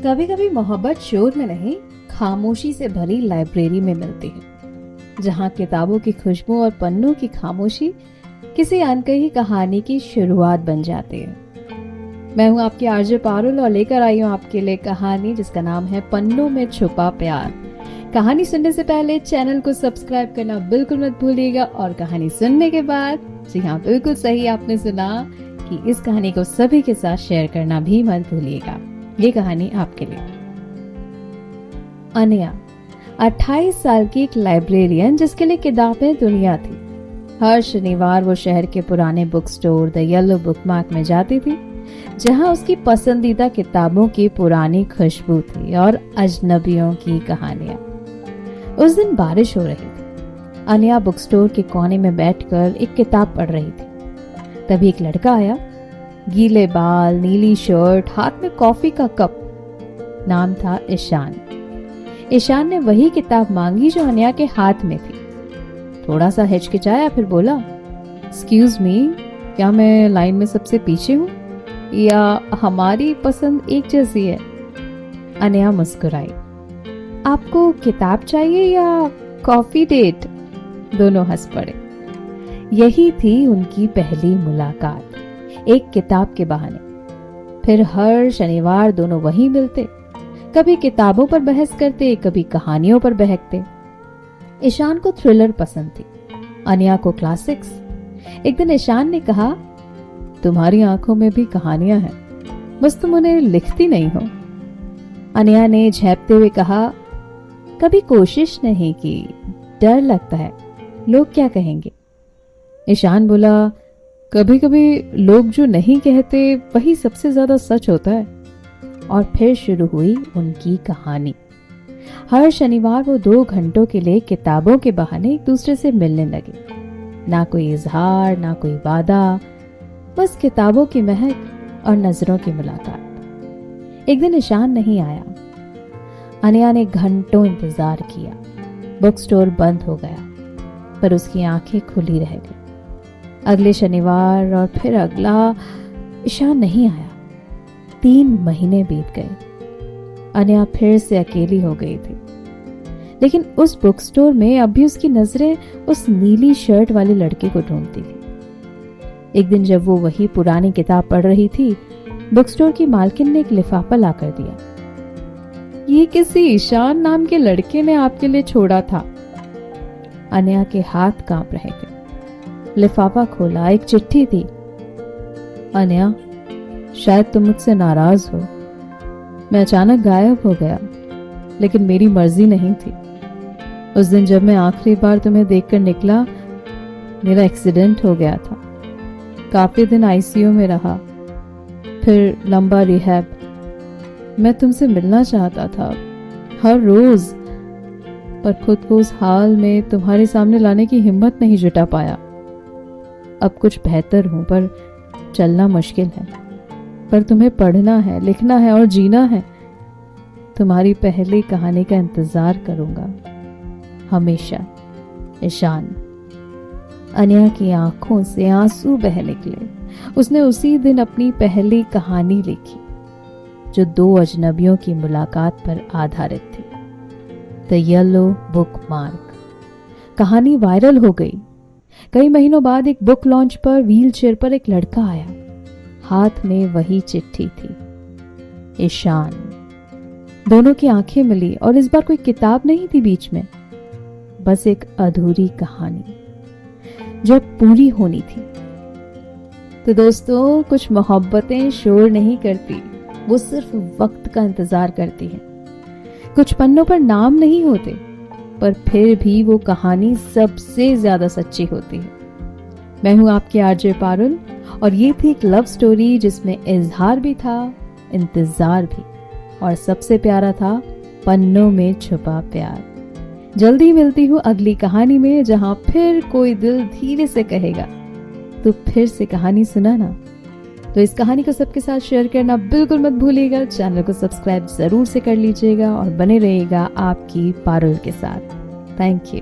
कभी कभी मोहब्बत शोर में नहीं, खामोशी से भरी लाइब्रेरी में मिलती है, जहाँ किताबों की खुशबू और पन्नों की खामोशी किसी अनकही कहानी की शुरुआत बन जाती है। मैं हूँ आपकी आरजे पारुल और लेकर आई हूँ आपके लिए कहानी जिसका नाम है पन्नों में छुपा प्यार। कहानी सुनने से पहले चैनल को सब्सक्राइब करना बिल्कुल मत भूलिएगा और कहानी सुनने के बाद, जी हाँ बिल्कुल सही आपने सुना, कि इस कहानी को सभी के साथ शेयर करना भी मत भूलिएगा। ये कहानी आपके लिए। अनया 28 साल की एक लाइब्रेरियन जिसके लिए किताबें दुनिया थी। हर शनिवार वो शहर के पुराने book store the yellow bookmark में जाती थी, जहां उसकी पसंदीदा किताबों की पुरानी खुशबू थी और अजनबियों की कहानियां। उस दिन बारिश हो रही थी। अनया बुक स्टोर के कोने में बैठकर एक किताब पढ़ रही थी। तभी एक लड़का आया, गीले बाल, नीली शर्ट, हाथ में कॉफी का कप। नाम था ईशान। ईशान ने वही किताब मांगी जो अनया के हाथ में थी। थोड़ा सा हिचकिचाया, फिर बोला, एक्सक्यूज मी, क्या मैं लाइन में सबसे पीछे हूँ या हमारी पसंद एक जैसी है? अनया मुस्कुराई। आपको किताब चाहिए या कॉफी डेट? दोनों हंस पड़े। यही थी उनकी पहली मुलाकात, एक किताब के बहाने। फिर हर शनिवार दोनों वहीं मिलते, कभी किताबों पर बहस करते, कभी कहानियों पर बहकते। ईशान को थ्रिलर पसंद थी, अनया को क्लासिक्स। एक दिन ईशान ने कहा, तुम्हारी आंखों में भी कहानियां हैं, बस तुम उन्हें लिखती नहीं हो। अनया ने झेपते हुए कहा, कभी कोशिश नहीं की, डर लगता है, लोग क्या कहेंगे। ईशान बोला, कभी कभी लोग जो नहीं कहते वही सबसे ज्यादा सच होता है। और फिर शुरू हुई उनकी कहानी। हर शनिवार वो 2 घंटों के लिए किताबों के बहाने एक दूसरे से मिलने लगे। ना कोई इजहार, ना कोई वादा, बस किताबों की महक और नजरों की मुलाकात। एक दिन ईशान नहीं आया। अनया ने घंटों इंतजार किया। बुक स्टोर बंद हो गया, पर उसकी आंखें खुली रह गई। अगले शनिवार और फिर अगला, ईशान नहीं आया। 3 महीने बीत गए। अनया फिर से अकेली हो गई थी। लेकिन उस बुक स्टोर में अब भी उसकी नजरें उस नीली शर्ट वाले लड़के को ढूंढती थी। एक दिन जब वो वही पुरानी किताब पढ़ रही थी, बुक स्टोर की मालकिन ने एक लिफाफा लाकर दिया। ये किसी ईशान नाम के लड़के ने आपके लिए छोड़ा था। अनया के हाथ कांप रहे थे। लिफाफा खोला, एक चिट्ठी थी। अनया, शायद तुम मुझसे नाराज हो। मैं अचानक गायब हो गया, लेकिन मेरी मर्जी नहीं थी। उस दिन जब मैं आखिरी बार तुम्हें देखकर निकला, मेरा एक्सीडेंट हो गया था। काफी दिन आईसीयू में रहा, फिर लंबा रिहैब। मैं तुमसे मिलना चाहता था हर रोज, पर खुद को उस हाल में तुम्हारे सामने लाने की हिम्मत नहीं जुटा पाया। अब कुछ बेहतर हूं, पर चलना मुश्किल है। पर तुम्हें पढ़ना है, लिखना है और जीना है। तुम्हारी पहली कहानी का इंतजार करूंगा, हमेशा। ईशान। अनया की आंखों से आंसू बह निकले। उसने उसी दिन अपनी पहली कहानी लिखी, जो 2 अजनबियों की मुलाकात पर आधारित थी, द येलो बुकमार्क। कहानी वायरल हो गई। कई महीनों बाद एक बुक लॉन्च पर व्हीलचेयर पर एक लड़का आया। हाथ में वही चिट्ठी थी, ईशान। दोनों की आंखें मिली और इस बार कोई किताब नहीं थी बीच में, बस एक अधूरी कहानी जो पूरी होनी थी। तो दोस्तों, कुछ मोहब्बतें शोर नहीं करती, वो सिर्फ वक्त का इंतजार करती हैं। कुछ पन्नों पर नाम नहीं होते, पर फिर भी वो कहानी सबसे ज्यादा सच्ची होती है। मैं हूं आपकी आरजे पारुल और ये थी एक लव स्टोरी जिसमें इजहार भी था, इंतजार भी, और सबसे प्यारा था पन्नों में छुपा प्यार। जल्दी मिलती हूँ अगली कहानी में, जहां फिर कोई दिल धीरे से कहेगा, तो फिर से कहानी सुनाना। तो इस कहानी को सबके साथ शेयर करना बिल्कुल मत भूलिएगा। चैनल को सब्सक्राइब जरूर से कर लीजिएगा और बने रहिएगा आपकी पारुल के साथ। Thank you.